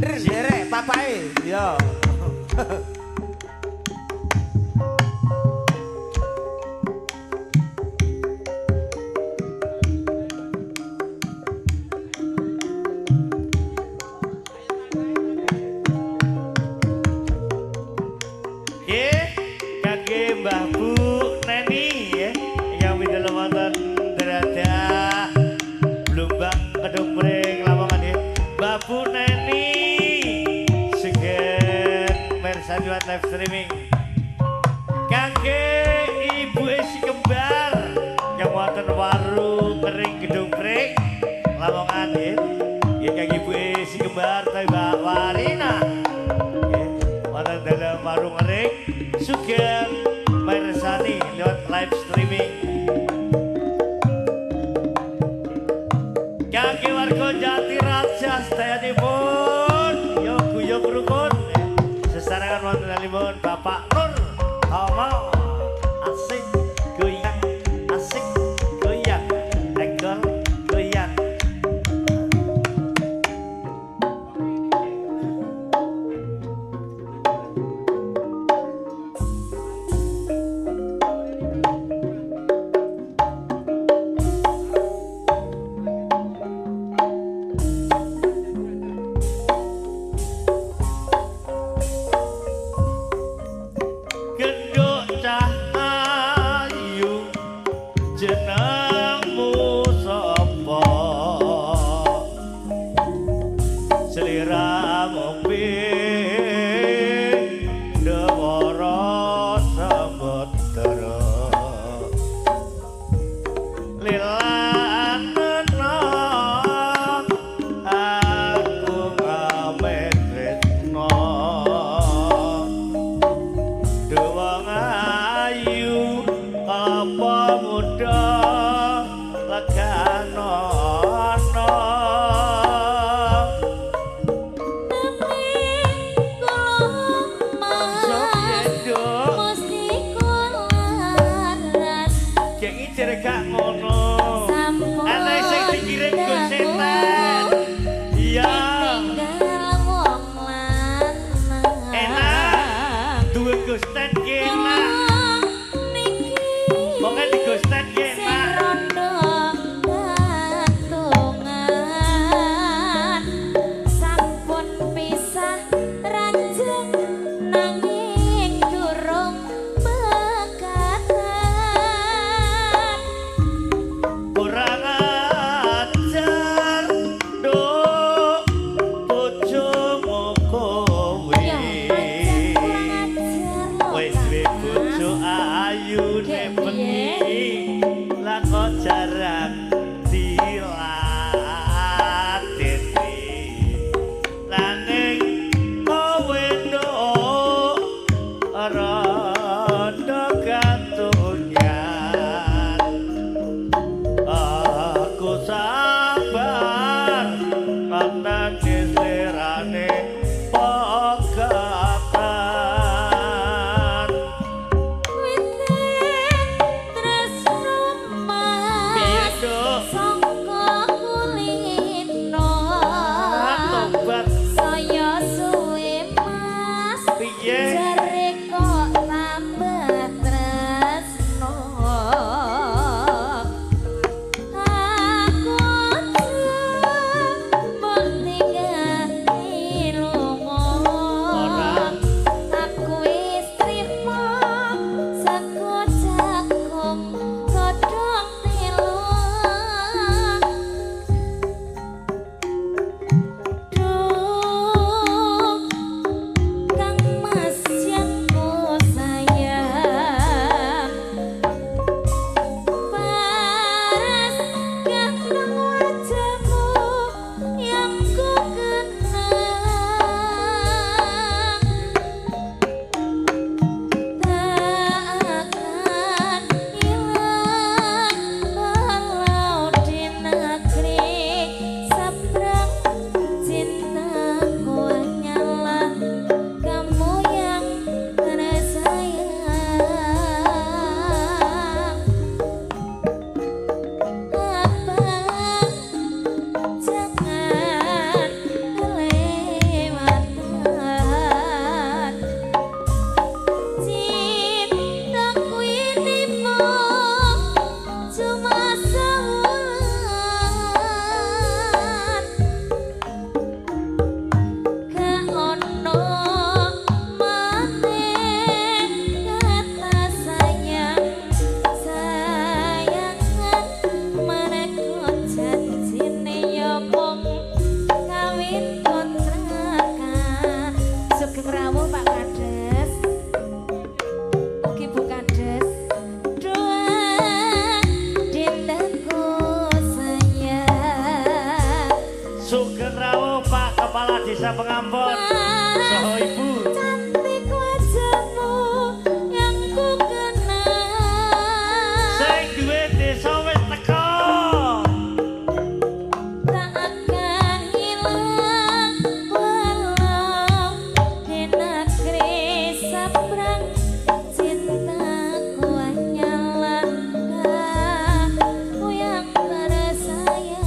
Derek papae. Yo. Mbah Bu Neni ya, yang di dalam wonten derada Blumbang Kedung Pring Lamongan ya. Mbah Bu Neni segen mirsa liwat live streaming. Kangge Ibu Esi Kembar yang wonten warung kering Kedung Pring Lamongan ya. Ya kangge Ibu Esi Kembar ta Mbak Warina. Ya, wonten dalam warung kering sugeng mirsani lewat live streaming. Kaki warga Jati Raja sedayanipun yo guyub rukun sesarengan wonten dalipun Bapak Nur Tomo asik goyang asik goyang ekor goyang. Sugeng rawuh Pak Kepala Desa Pengampon saha Ibu. Cantik wajahmu yang ku kenal. Sing duwe desa wis teko. Tak akan hilang walau di negeri seberang. Cintaku hanyalah kau yang tersayang.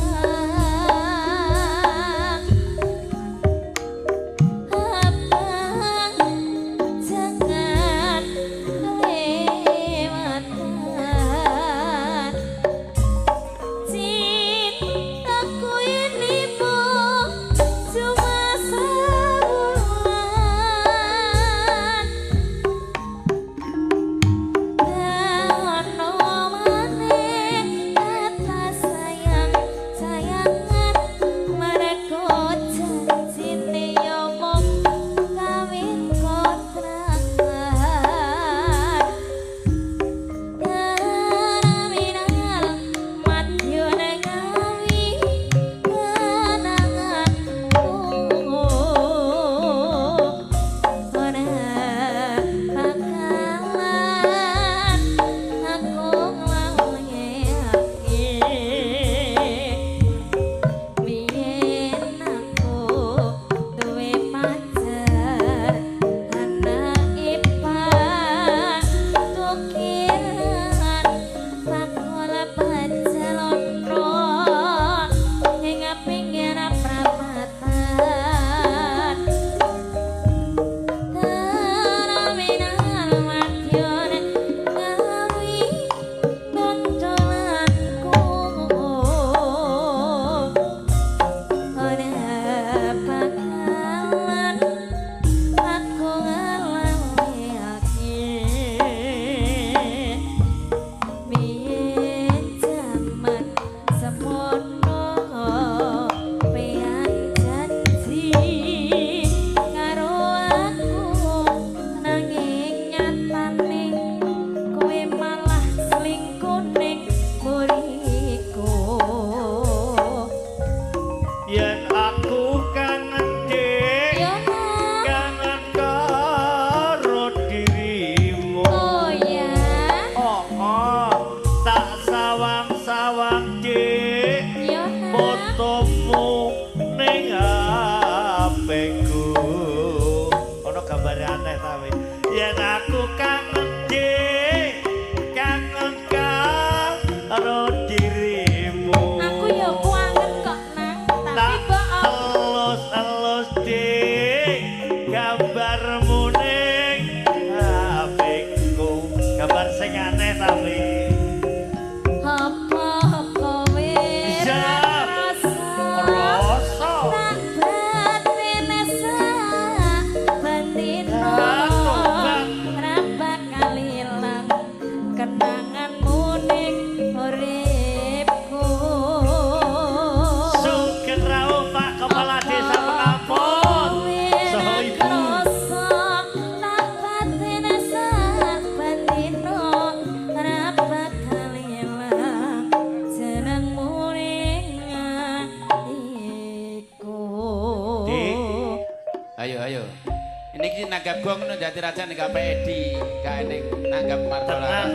nanggap gua ngono Jati Raja ning Pak Edi, kae ning nanggap Margola.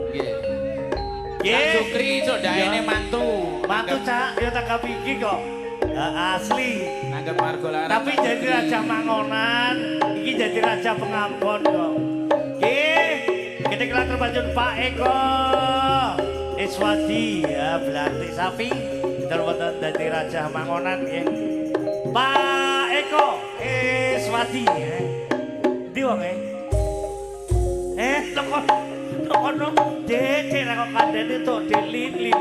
Nggih. Nggih. Sukri sodaene mantu. Mantu Cak, ya tanggap iki kok. Asli. Nanggap Margola. Tapi Jati Raja Mangonan, iki Jati Raja Pengampon kok. Nggih. Kita kelar terbanjur Pak Eko. Iswadi ya Belantik Sapi. Terwonten Jati Raja Mangonan nggih. Pak Eko Iswadi ndi wong tekono dek kok kandhane tok dililin.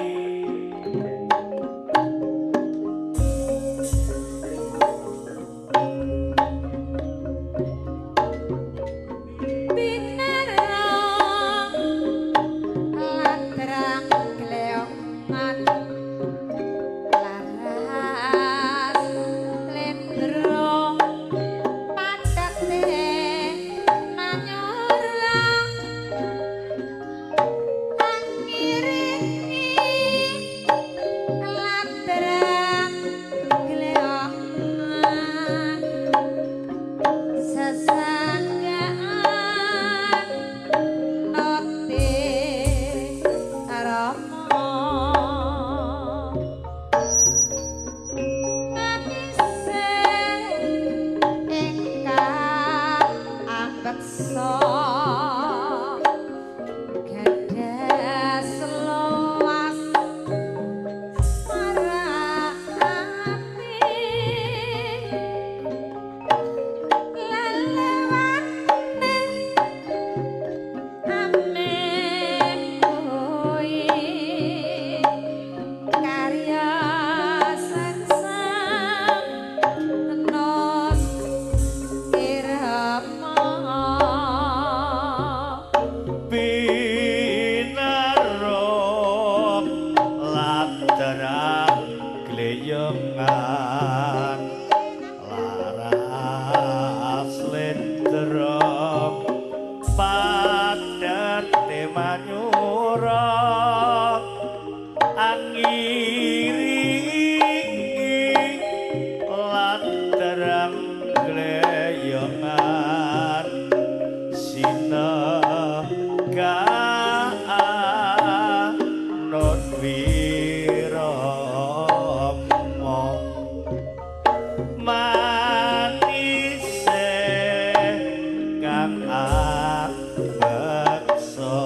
laras lendrok padat temanyurok angiri laterang gleyongan sinega non wiromo manise kang beksa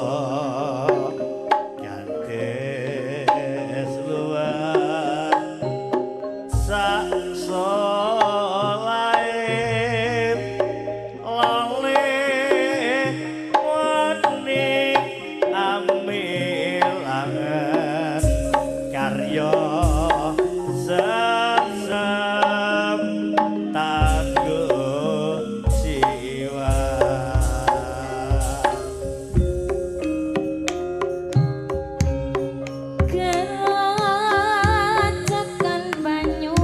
gantes luar sak solae lale wani amilangan karya sesem tangguh jiwa Gerajakan banyu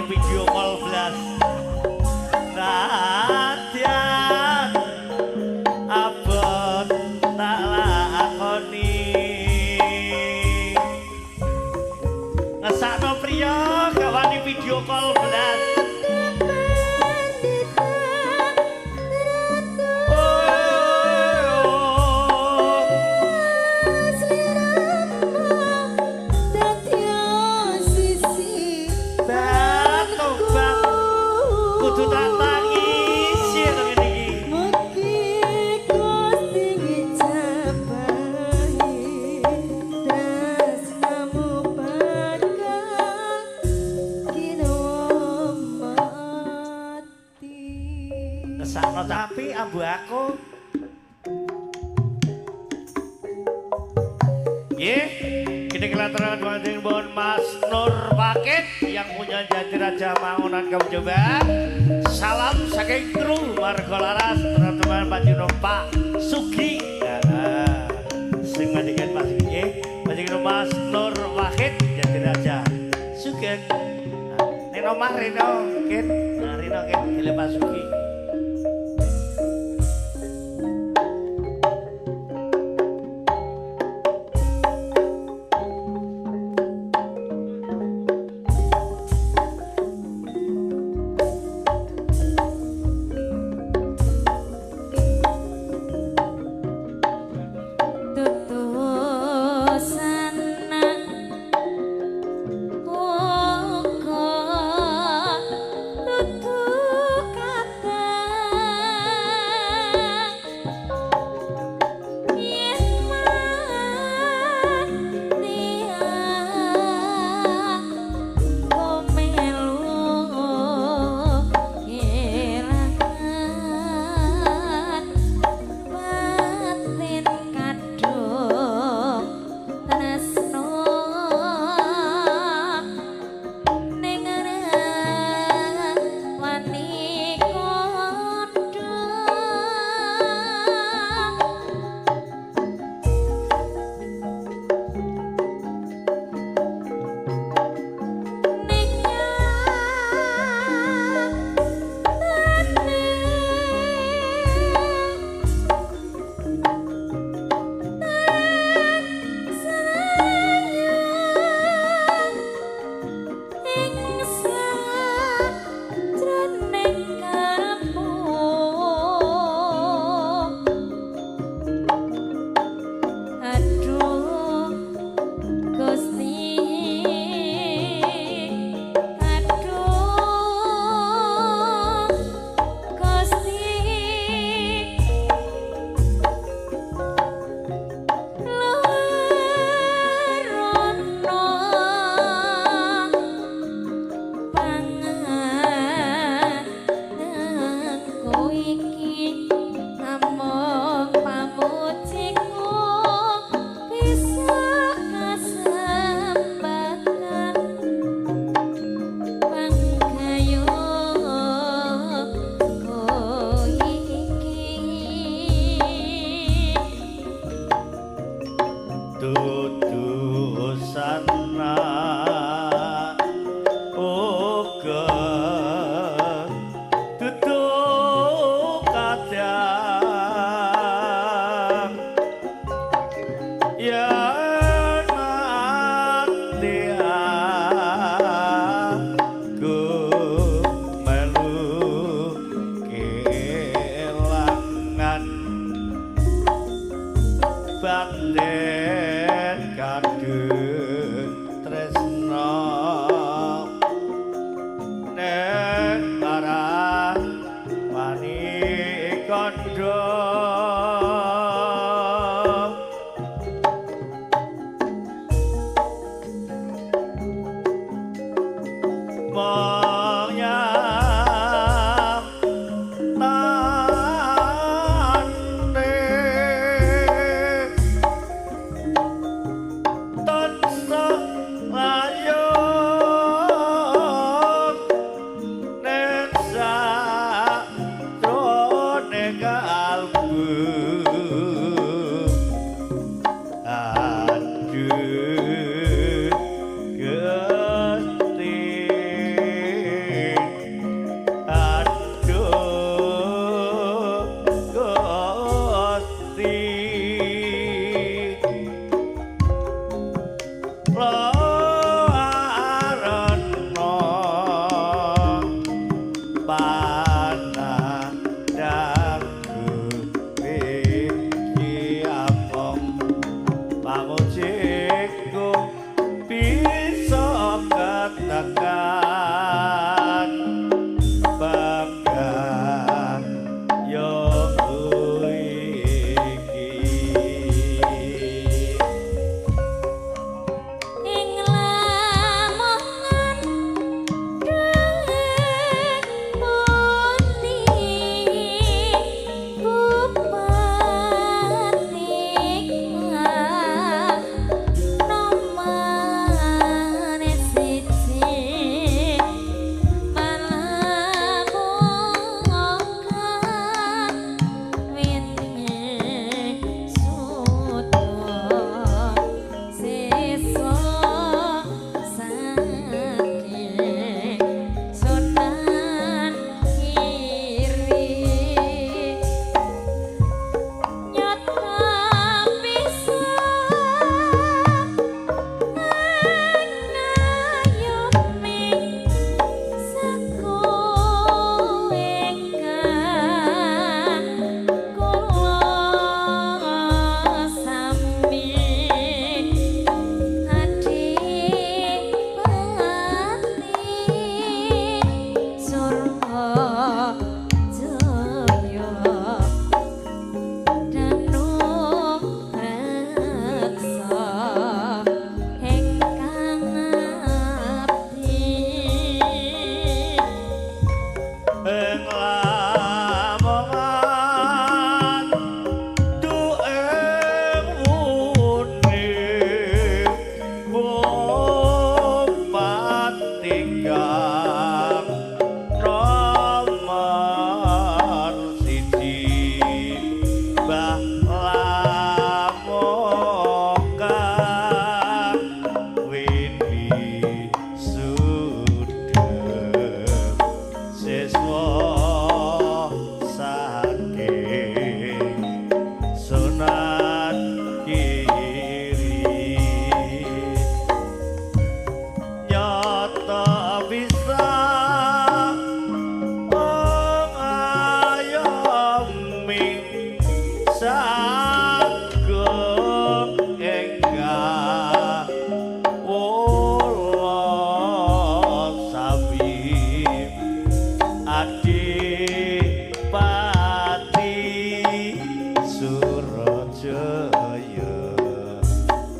video call blas nadyan abot tak lakoni ngesakno priya gawani video call blas tapi ambu aku kini kelantaran banding bon Mas Nur Pakit yang punya Jati Raja Mangunan kamu coba salam saking kru Margolaras teman-teman Panjunum Pak Sugi sing mandikan Pak Sugi panjunum Mas Nur Pakit Jati Raja Sugen Rino Mah Rino Kit Rino Kit gile Pak Sugi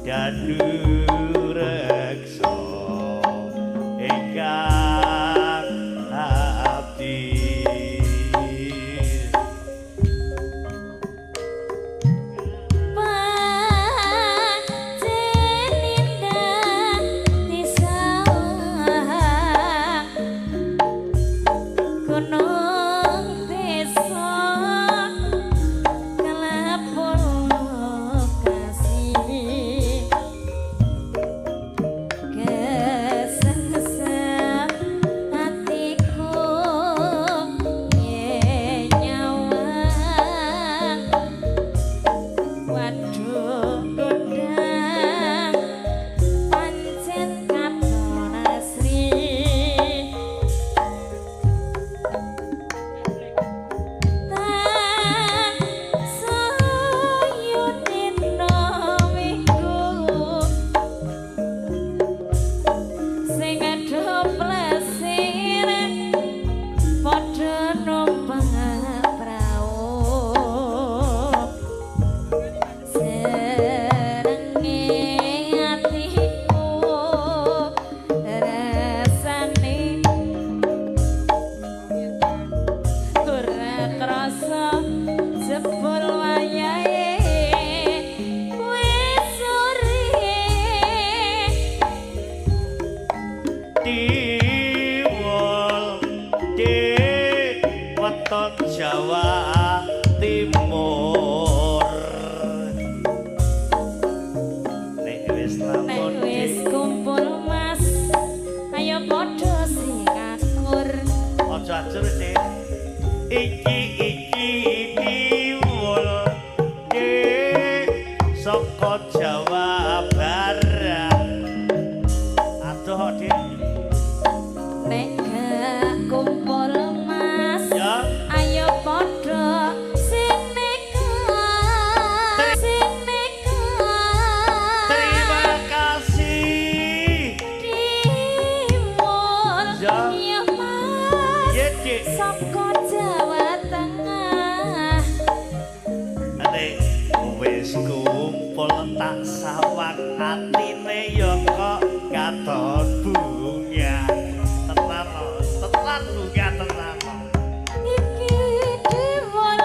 Dadu reksa ingkang abdi Jawa Timur nek wis kumpul mas ayo padha sing akur aja ajur sih iki tiwul saka Jawa Barat aduh Dik nek kumpul mas ya ayo padha sing terima kasih Timur ya ya mas ya Dik saka Jawa Tengah nek wis kumpul tak sawang atine ya kok katon bunga tenan bunga tenan iki Timur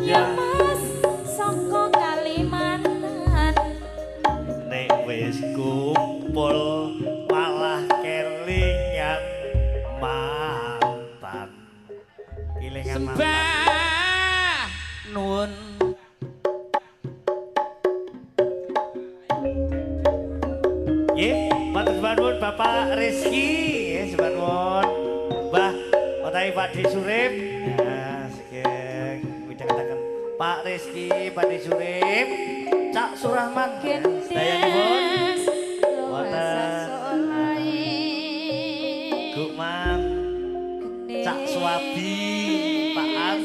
ya Ya. mas saka Kalimantan nek wis kumpul malah kelingan mantan kelingan mantan Sembah nuwun nggih matur nuwun Bapak Rizky nggih sembah nuwun Mbah utawi Pak De Surip ya sekeng widhangetaken Pak Rizky Pak De Surip Cak Surahman sedaya nuwun wonten Gukman Cak Suwabi Pak An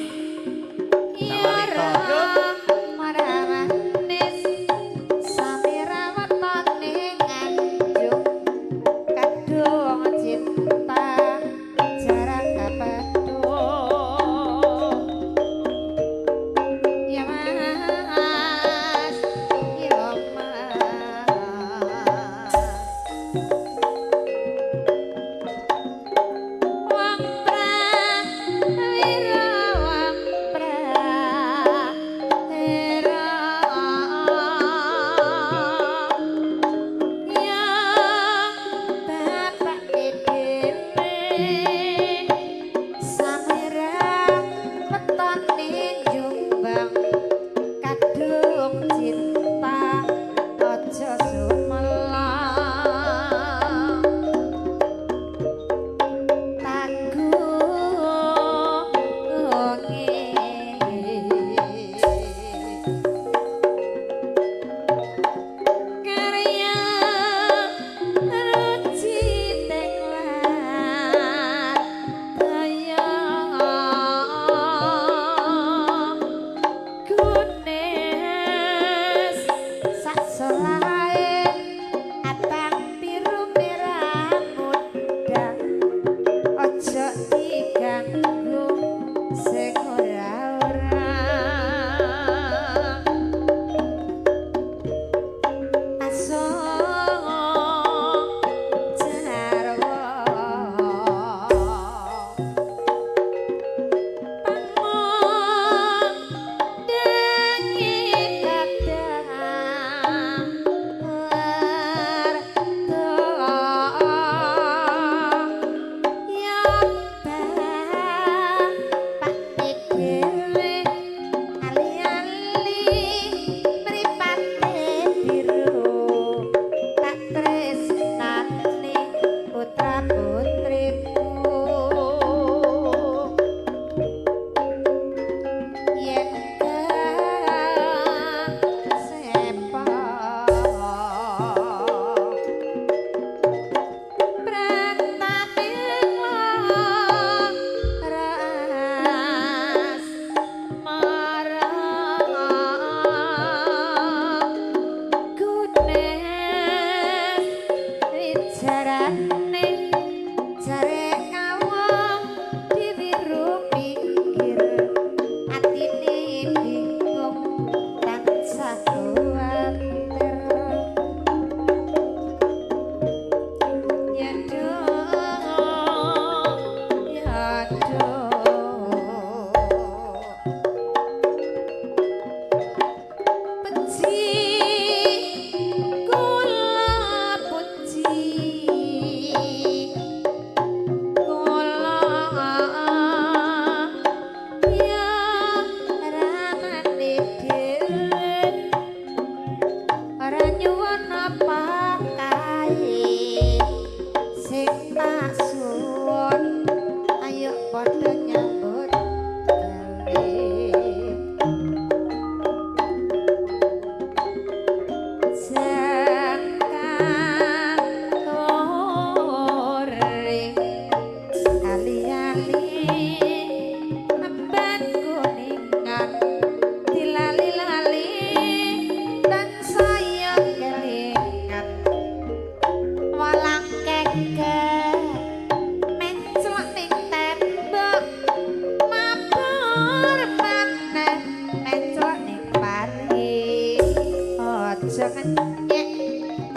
nyek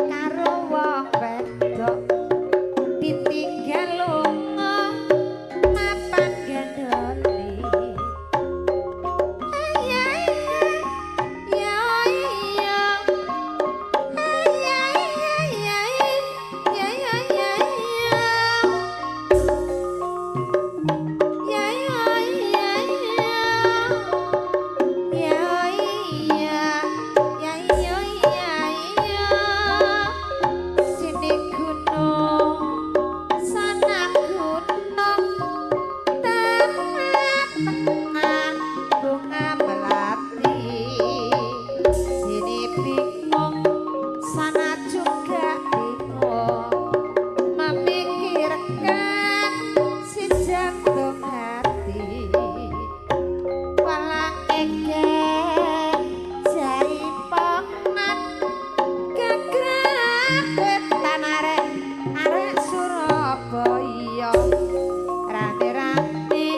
karo wong wedok ditinggal lunga mapan gandoli ya ya ya sana juga bingung memikirkan si jantung hati walang eke jari pengan gegrek wetan arek Surabaya rame-rame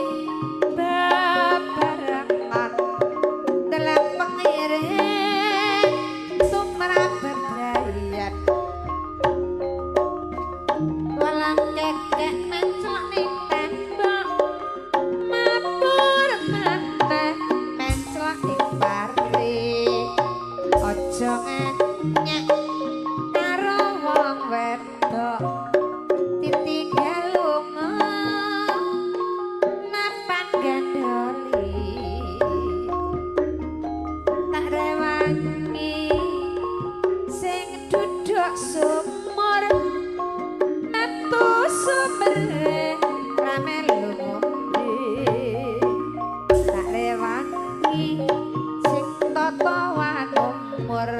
bebarengan dalam pengiring tumrap bebrayat walang kekek menclok ning tembok mabur maneh menclok ing pari aja ngenyek karo wong wedok ditinggal lunga mapan gandoli tak rewangi sing duduk sumur metu sumere rame ngombe tak rewangi sing tata umur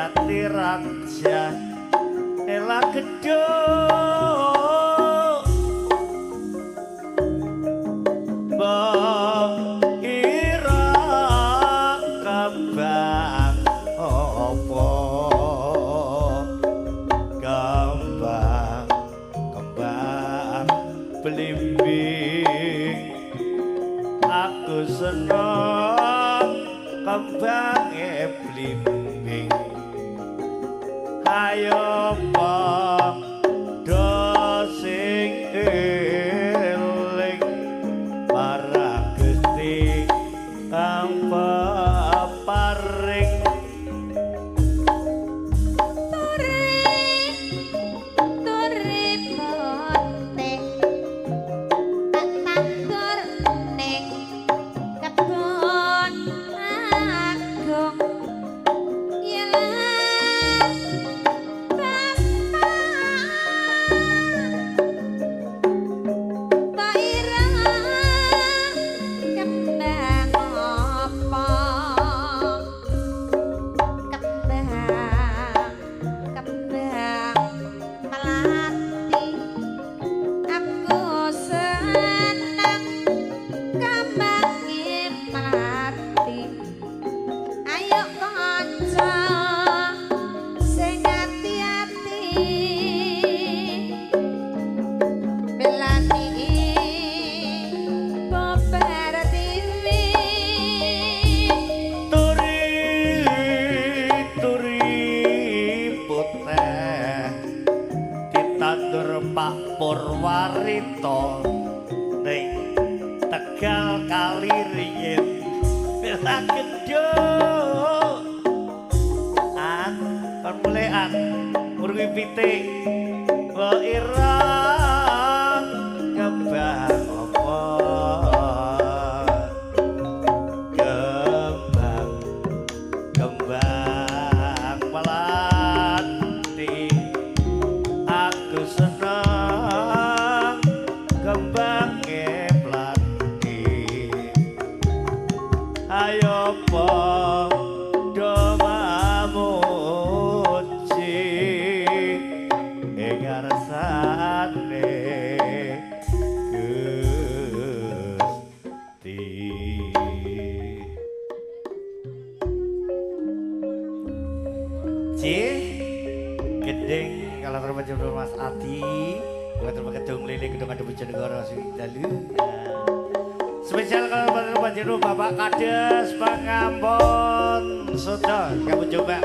jati raja ela gedung ira kembang apa kembang belimbing aku seneng kembange belimbing ayo padha sing eling para Gusti kang paring Pak Purwarito ning Tegal kali riyin bela gedung an kon mulean urwi pitik wa ira kembang apa kembang melati aku senang ayo padha mamuji ing ngarsane Gusti gedeng kalau terbaca Mas Adi bukan terbaca gedung lele gedung ada Bojonegoro sing dalu spesial kalau Panjenengan Bapak Kades Pangampun Suda kamu coba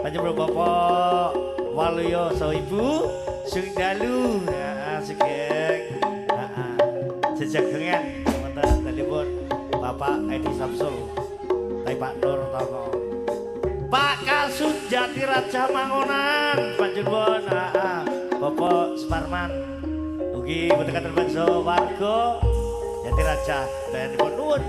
Panjenengan Bapak Waluyo so Ibu sing dalu segeng jejagengan wonten telepon Bapak Edi Samsul Pak Nur Tono Pak Kasut Jati Raja Mangonan Panjenengan Bapak Suparman ugi boten terbanso warga Jati Raja dan nuwun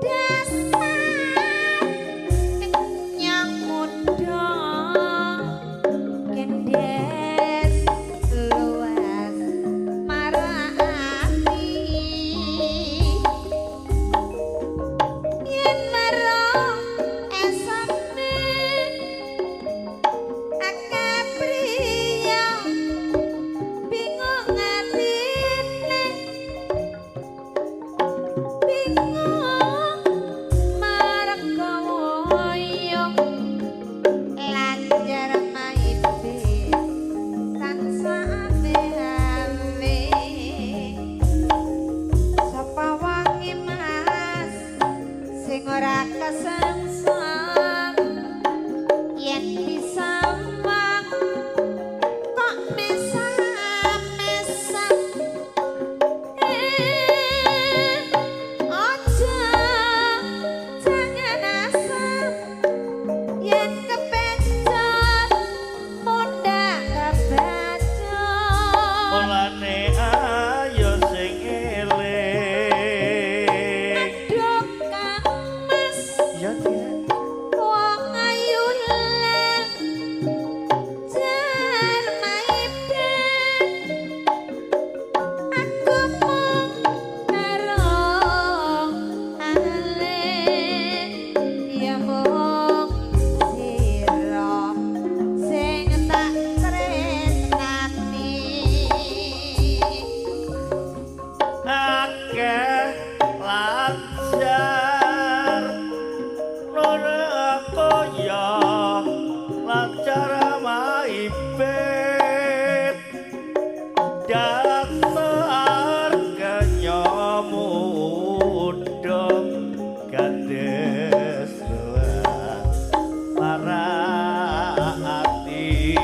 Dasar ayo sing eling aduh Kang Mas ya dia wong ayu lan jar maipe aku mung karo ale ya mung sira sing tak tresnani akeh lancar ora kaya lancar maipet dasar kenyamudeng gandes para ati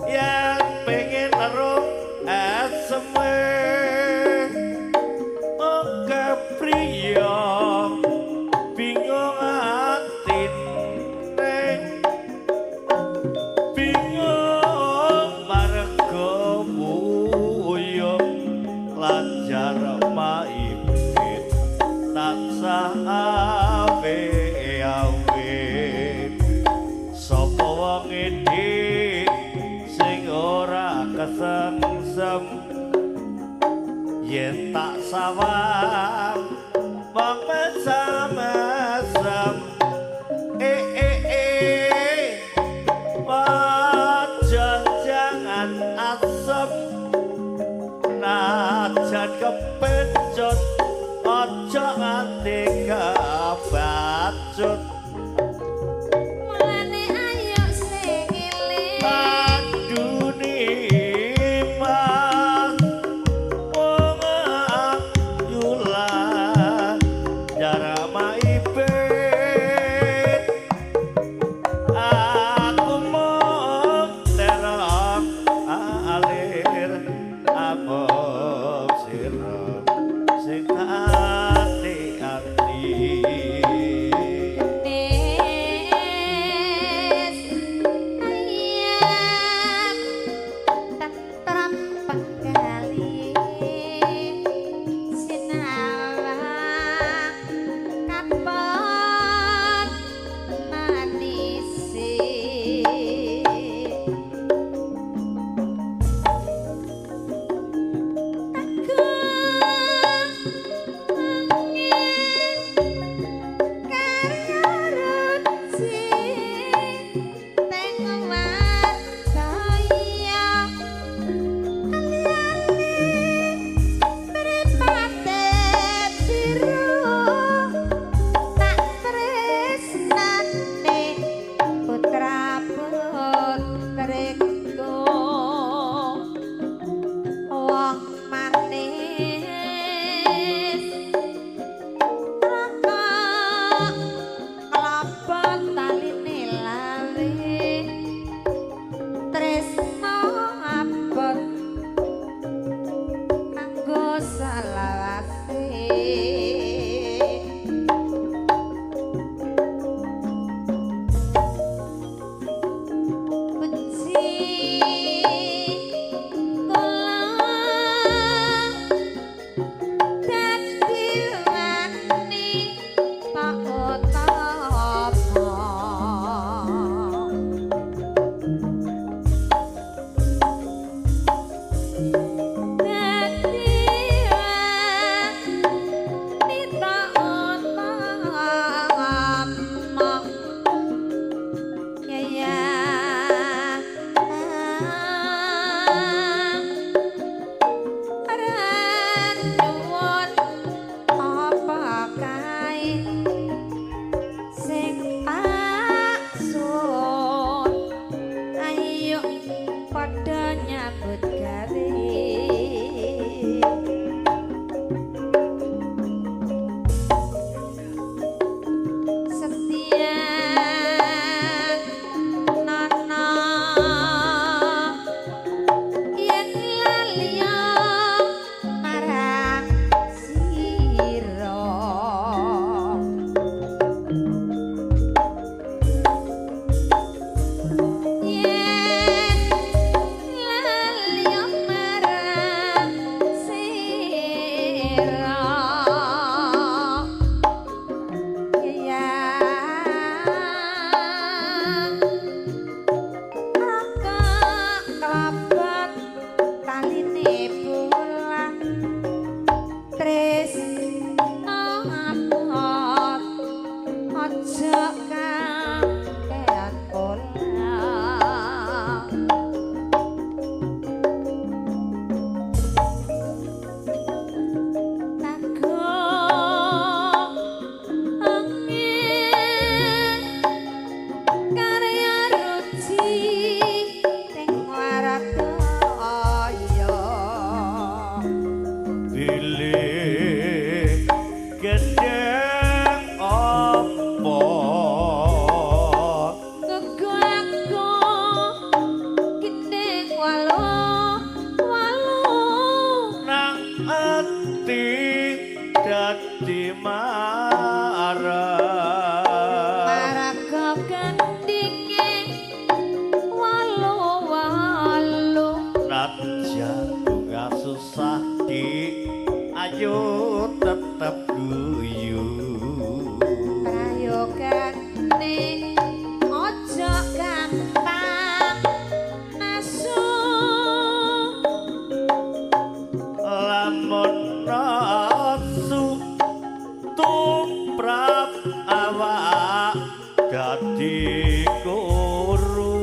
yang pengen taruh asme oke priya bingung atine bingung marga muyung lancar maipit tansah awe-awe sapa wong iki sing ora kesengsem yen tak sawang wong mesam-mesem wajan jangan asem najan kepencut ojo ati kebacut mulane ayo sing eling aduni mas wong ayu lan dadi marah Maraga gendinge walu-walu Najan bunga susah di ayo tetep guyu prayogane ojo gampang nasu lamun nasu tumrap awak dadi kuru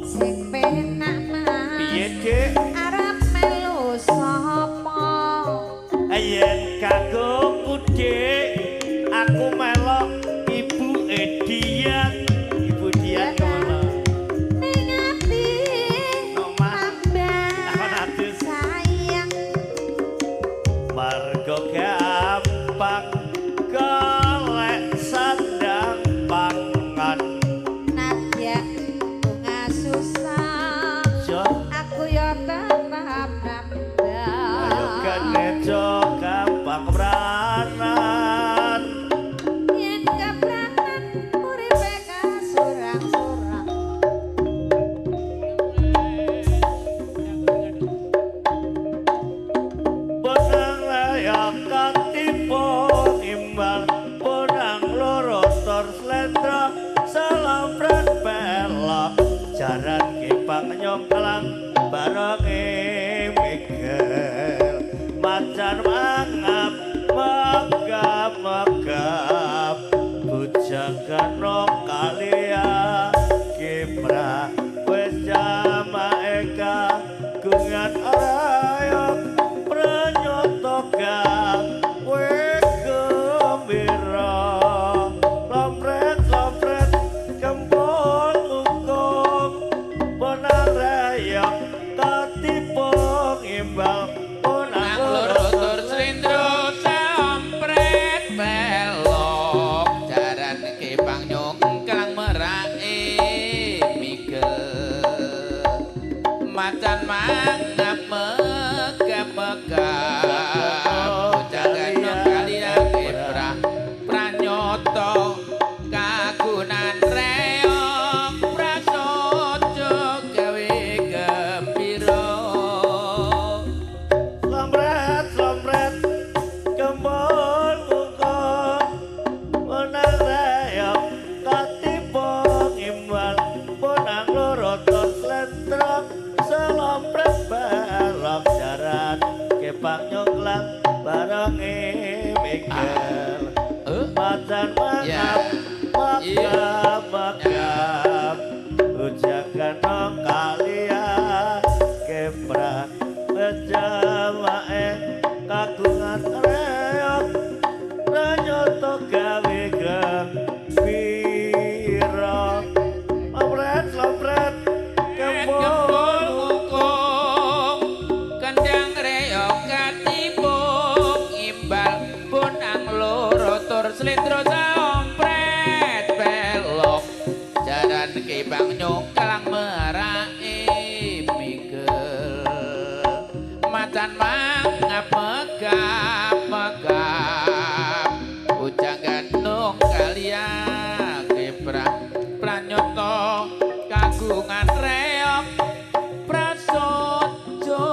sing penak mah piye dik arep melu sapa yen kanggo kudik aku melok ibu Edian kemana ning ati Omah. tambah Apa adus? sayang Margo gampang golek sandang pangan nadya bunga susah Jo aku yo tetap ayo nambah kenejo gampang beranan yen kapranan uripe kasurang-surang benang layak katipu imbal benang loro tor slendro selopret pelok jaran kipang nyongkelang barengi Miguel macan mangap megap-megap bujangan kalia kipra wis jamae kagungan ayam pranyotoga we gembira lompret-lompret kempul ukung bonang raya katipung imbal bonang Nang loro tur slendro sampret belok jaran kepang nyongklang merake migel macan mangap megap-megap jangan nong kalian keprah pranyoto kagunan reok prasojo gawe gembira lompret-lompret kempul ukung bonang raya katipung imbal bonang loro tur slendro selompret belok jaran kepang nyongklang barengi Miguel macan mangap megap-megap ujakan nong kalia keprak jamae kagungan reok ranyoto gawe gembira lompret-lompret kempul ukung kendang reok katipung imbal bonang loro tur slendro sampret belok jaran kebang nyongklang merake migel macan mangap megap-megap ujang gantung kalia keprah pranyoto kagungan reok prasojo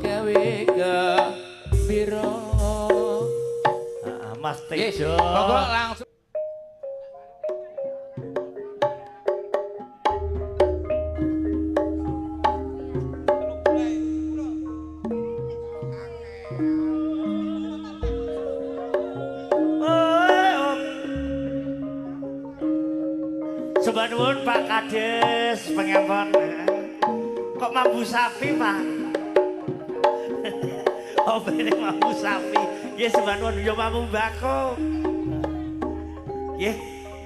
gawe gembira Mas Yes, Tejo monggo langsung Sobat nuwun Pak Kades pengempon kok mambu sapi Pak oh ini mambu sapi ya sobat nuwun yo mambu bako ya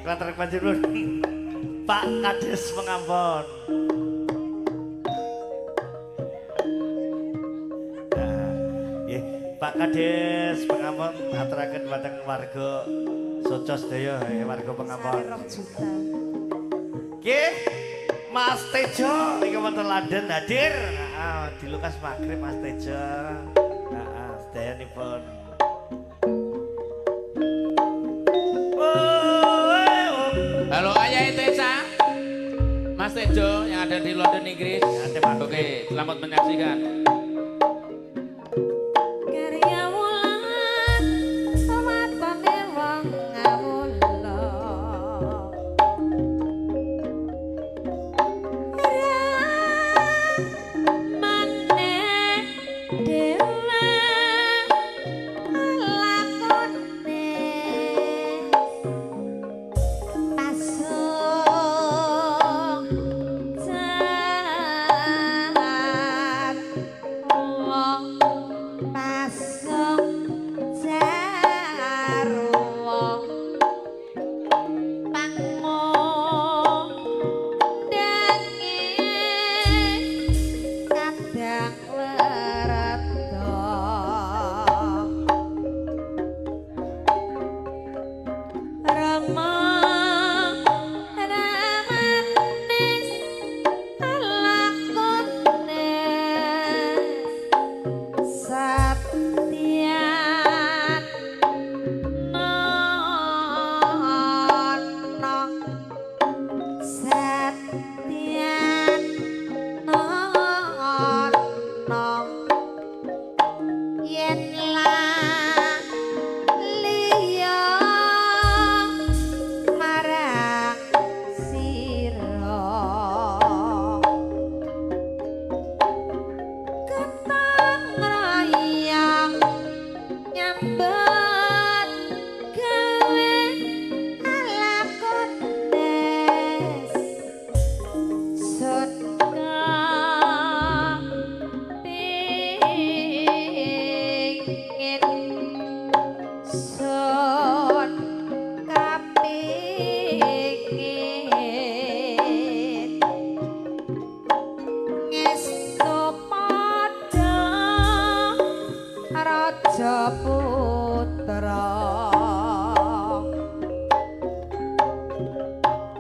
klater panjenengan Pak Kades pengampun ya Pak Kades pengampun aturaken dhateng warga Soco sedaya warga pengampun Rong juta. Nggih, Mas Tejo iki wonten London hadir. Heeh, di Lukas Magrib Mas Tejo. Heeh, sedayanipun Halo Ayah Tesa, Mas Tejo yang ada di London, Inggris. Oke, selamat menyaksikan. Karya wulan watone wong ngawula ramane dewe lakone pasung jan wong pasung jarwo pangondange kadang wereda Rama ramanis lakones Satyan nono Satyan nono yen liya marang sira ketang rayang nyambet gawe alakones sutka pingin sun kapingin ngestu padha raja putra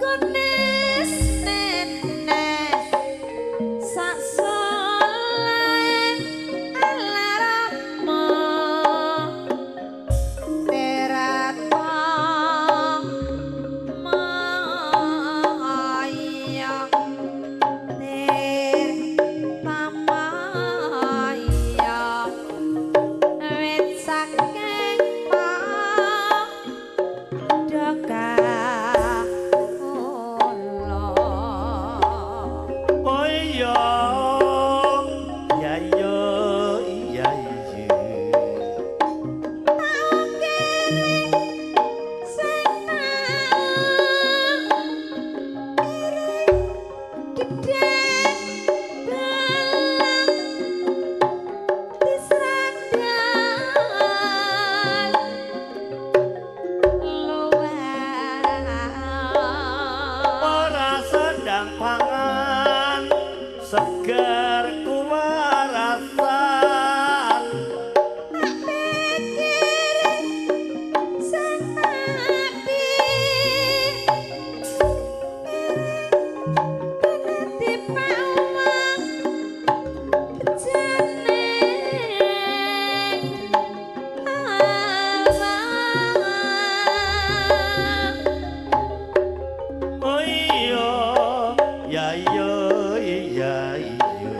kunis nenes sak saleh alarama terata maya tertamaya wit saking padha kula Oh iya, ya iya, iya iya. tau kene sing gedhe dalang disrandal luwih Ora sedang pangan, segar kuwarasan. tak pikir sing nabi kene dipawang jeneng Allah Oh iya, ya iya, iya iya.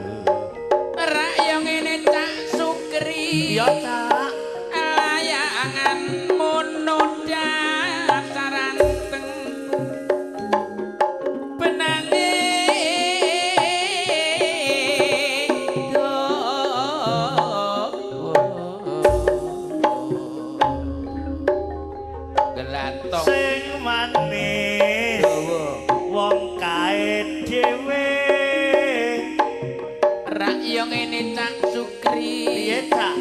Rak yang ini Cak Sukri. Iya Cak. Layangan mono dasaran teng benanging do gelantok Sing manis, wong kae dhewe. rak yang ini Cak Sukri. Piye Cak?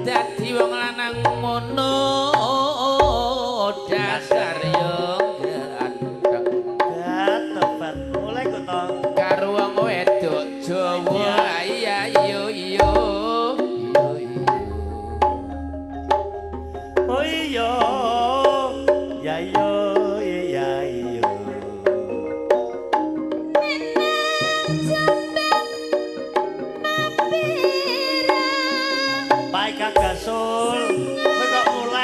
Dadi wong lanang mono dasar yo ganteng Gatepan mulai kok to. karo wong wedok Jawa iya iyo iyo iyo iyo Oh iya, ya iya, iya iya. Baik Kang Gasul, kowe kok mulai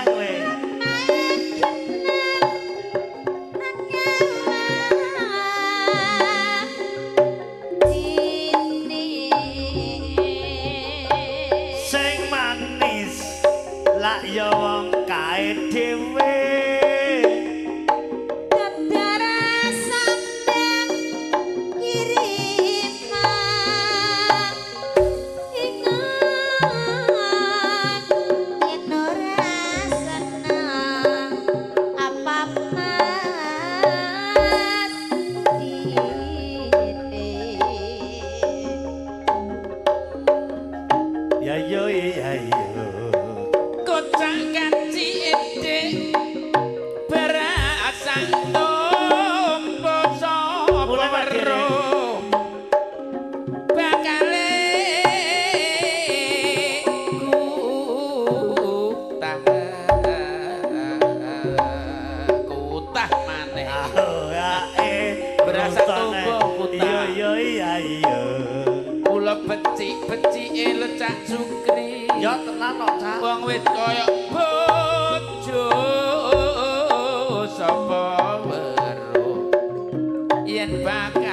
becike lu Cak Sukri. Ya tenan kok, Cak. Wong wis kaya bojo sapa weruh yen bakal